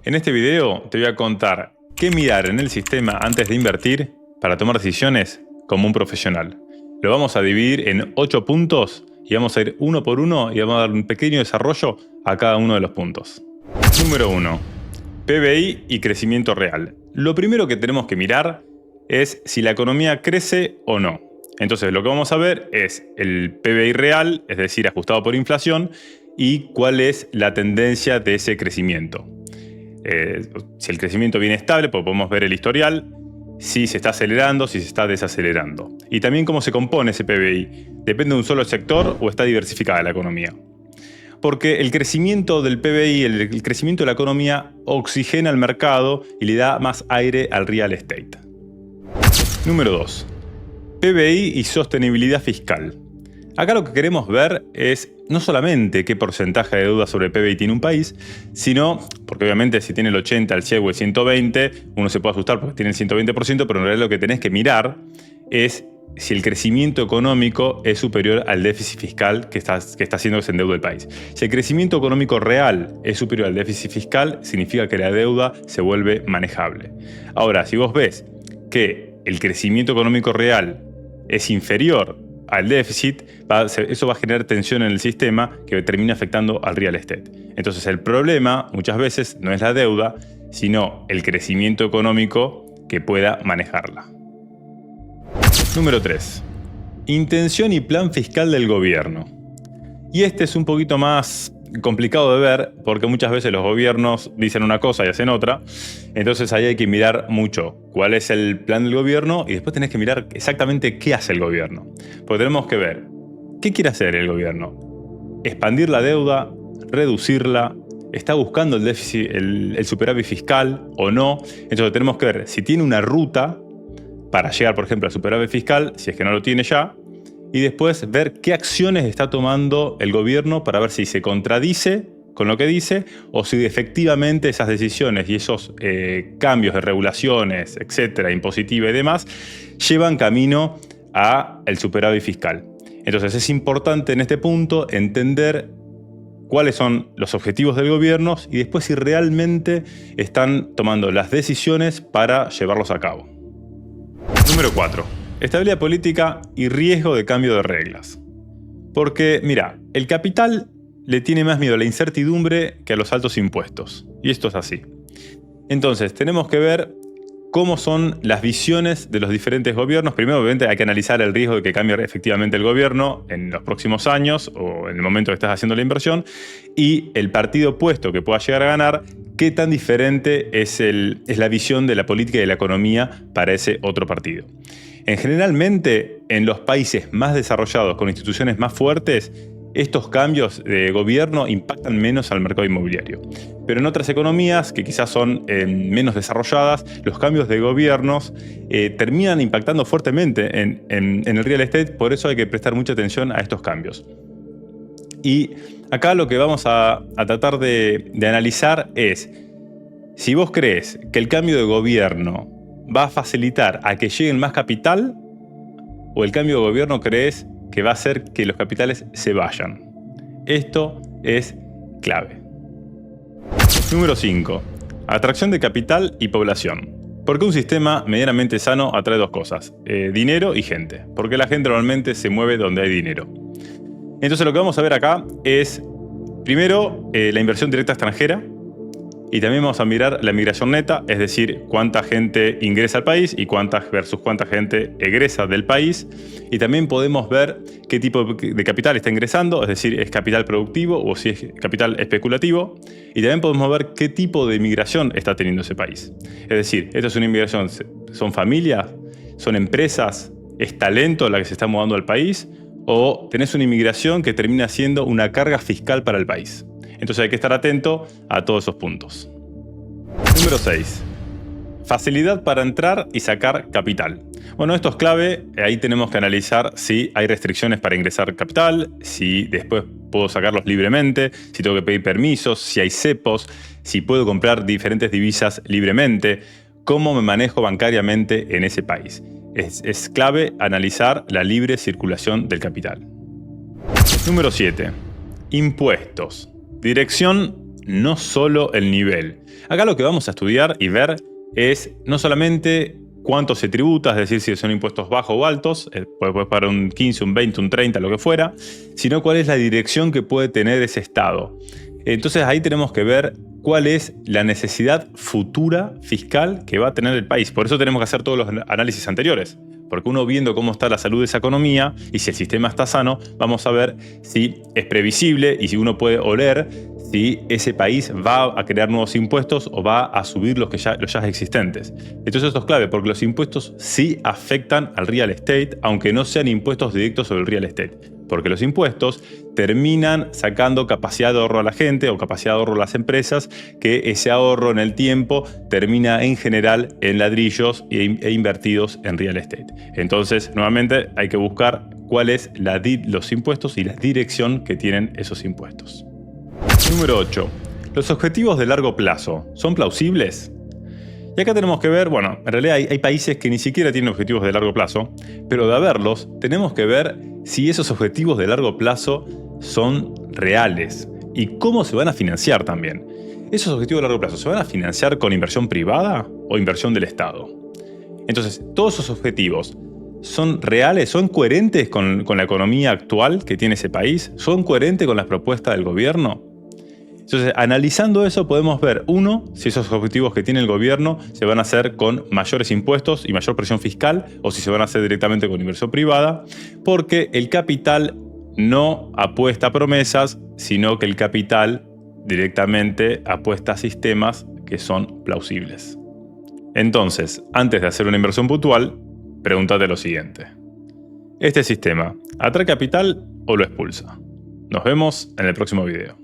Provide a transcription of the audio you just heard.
En este video te voy a contar qué mirar en el sistema antes de invertir para tomar decisiones como un profesional. Lo vamos a dividir en 8 puntos y vamos a ir uno por uno y vamos a dar un pequeño desarrollo a cada uno de los puntos. Número 1. PBI y crecimiento real. Lo primero que tenemos que mirar es si la economía crece o no. Entonces lo que vamos a ver es el PBI real, es decir, ajustado por inflación, y cuál es la tendencia de ese crecimiento. Si el crecimiento viene estable, pues podemos ver el historial, si se está acelerando, si se está desacelerando. Y también cómo se compone ese PBI. ¿Depende de un solo sector o está diversificada la economía? Porque el crecimiento del PBI, el crecimiento de la economía, oxigena el mercado y le da más aire al real estate. Número 2. PBI y sostenibilidad fiscal. Acá lo que queremos ver es no solamente qué porcentaje de deuda sobre el PBI tiene un país, sino, porque obviamente si tiene el 80, el 100 o el 120, uno se puede asustar porque tiene el 120%, pero en realidad lo que tenés que mirar es si el crecimiento económico es superior al déficit fiscal que está haciendo que se endeude el país. Si el crecimiento económico real es superior al déficit fiscal, significa que la deuda se vuelve manejable. Ahora, si vos ves que el crecimiento económico real es inferior al déficit, eso va a generar tensión en el sistema que termina afectando al real estate. Entonces el problema muchas veces no es la deuda, sino el crecimiento económico que pueda manejarla. Número 3. Intención y plan fiscal del gobierno. Y este es un poquito más complicado de ver porque muchas veces los gobiernos dicen una cosa y hacen otra. Entonces ahí hay que mirar mucho cuál es el plan del gobierno y después tenés que mirar exactamente qué hace el gobierno. Porque tenemos que ver qué quiere hacer el gobierno. Expandir la deuda, reducirla, está buscando el déficit, el superávit fiscal o no. Entonces tenemos que ver si tiene una ruta para llegar, por ejemplo, al superávit fiscal, si es que no lo tiene ya. Y después ver qué acciones está tomando el gobierno para ver si se contradice con lo que dice o si efectivamente esas decisiones y esos cambios de regulaciones, etcétera, impositiva y demás, llevan camino al superávit fiscal. Entonces es importante en este punto entender cuáles son los objetivos del gobierno y después si realmente están tomando las decisiones para llevarlos a cabo. Número 4. Estabilidad política y riesgo de cambio de reglas. Porque, mira, el capital le tiene más miedo a la incertidumbre que a los altos impuestos. Y esto es así. Entonces, tenemos que ver cómo son las visiones de los diferentes gobiernos. Primero, obviamente, hay que analizar el riesgo de que cambie efectivamente el gobierno en los próximos años o en el momento que estás haciendo la inversión. Y el partido opuesto que pueda llegar a ganar, qué tan diferente es la visión de la política y de la economía para ese otro partido. Generalmente, en los países más desarrollados, con instituciones más fuertes, estos cambios de gobierno impactan menos al mercado inmobiliario. Pero en otras economías, que quizás son menos desarrolladas, los cambios de gobiernos terminan impactando fuertemente en el real estate, por eso hay que prestar mucha atención a estos cambios. Y acá lo que vamos a tratar de analizar es, si vos crees que el cambio de gobierno va a facilitar a que lleguen más capital o el cambio de gobierno crees que va a hacer que los capitales se vayan. Esto es clave. Número 5. Atracción de capital y población. Porque un sistema medianamente sano atrae dos cosas, dinero y gente. Porque la gente normalmente se mueve donde hay dinero. Entonces lo que vamos a ver acá es, primero, la inversión directa extranjera. Y también vamos a mirar la migración neta, es decir, cuánta gente ingresa al país y cuánta gente egresa del país. Y también podemos ver qué tipo de capital está ingresando, es decir, es capital productivo o si es capital especulativo. Y también podemos ver qué tipo de inmigración está teniendo ese país. Es decir, ¿esto es una inmigración? ¿Son familias? ¿Son empresas? ¿Es talento la que se está mudando al país? ¿O tenés una inmigración que termina siendo una carga fiscal para el país? Entonces hay que estar atento a todos esos puntos. Número 6. Facilidad para entrar y sacar capital. Bueno, esto es clave. Ahí tenemos que analizar si hay restricciones para ingresar capital, si después puedo sacarlos libremente, si tengo que pedir permisos, si hay cepos, si puedo comprar diferentes divisas libremente, cómo me manejo bancariamente en ese país. Es clave analizar la libre circulación del capital. Número 7. Impuestos. Dirección no solo el nivel. Acá lo que vamos a estudiar y ver es no solamente cuánto se tributa, es decir, si son impuestos bajos o altos, puede para un 15, un 20, un 30, lo que fuera, sino cuál es la dirección que puede tener ese Estado. Entonces ahí tenemos que ver cuál es la necesidad futura fiscal que va a tener el país. Por eso tenemos que hacer todos los análisis anteriores. Porque uno viendo cómo está la salud de esa economía y si el sistema está sano, vamos a ver si es previsible y si uno puede oler si ese país va a crear nuevos impuestos o va a subir los ya existentes. Entonces esto es clave porque los impuestos sí afectan al real estate, aunque no sean impuestos directos sobre el real estate. Porque los impuestos terminan sacando capacidad de ahorro a la gente o capacidad de ahorro a las empresas, que ese ahorro en el tiempo termina en general en ladrillos e invertidos en real estate. Entonces, nuevamente, hay que buscar cuál es los impuestos y la dirección que tienen esos impuestos. Número 8. ¿Los objetivos de largo plazo son plausibles? Y acá tenemos que ver, bueno, en realidad hay países que ni siquiera tienen objetivos de largo plazo, pero de haberlos, tenemos que ver si esos objetivos de largo plazo son reales y cómo se van a financiar también. ¿Esos objetivos de largo plazo se van a financiar con inversión privada o inversión del Estado? Entonces, todos esos objetivos ¿son reales? ¿Son coherentes con la economía actual que tiene ese país? ¿Son coherentes con las propuestas del gobierno? Entonces, analizando eso podemos ver, uno, si esos objetivos que tiene el gobierno se van a hacer con mayores impuestos y mayor presión fiscal o si se van a hacer directamente con inversión privada, porque el capital no apuesta a promesas, sino que el capital directamente apuesta a sistemas que son plausibles. Entonces, antes de hacer una inversión puntual, pregúntate lo siguiente. ¿Este sistema atrae capital o lo expulsa? Nos vemos en el próximo video.